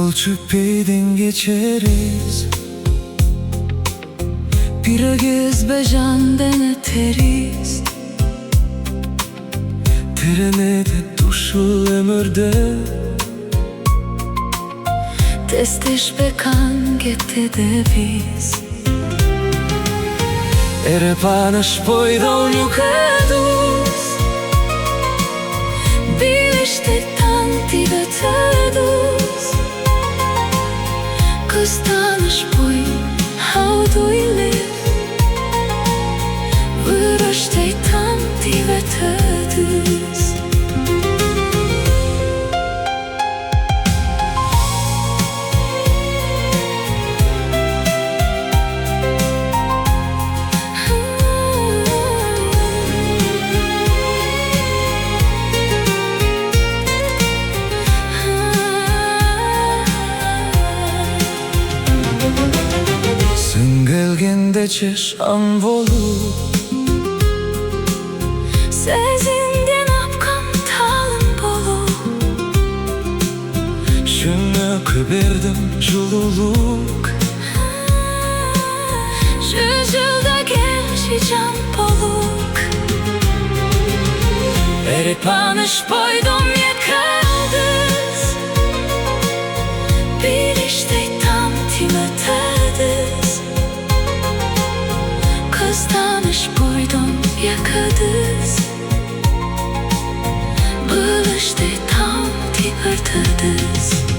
Körüşpöyden geçeriz, bir kez bejandan öteriz. Terelede duşul ömürde testeşpe kan gitti de biz. Körüşpöyden yukarıdız, birleşti kantip ötürdüz. Körüşpöy, how do we live? Birleşti kantip ötürdüz. Gelgende çeşan bolup, sezinden apkam talım bolup. Şunu kıberdim jululuk, yüzyılda genç can boluk. Körüşpöyden yakaldız, bir işte kantip öterdüz. Körüşpöyden yakadız, birleşti kantip öterdüz.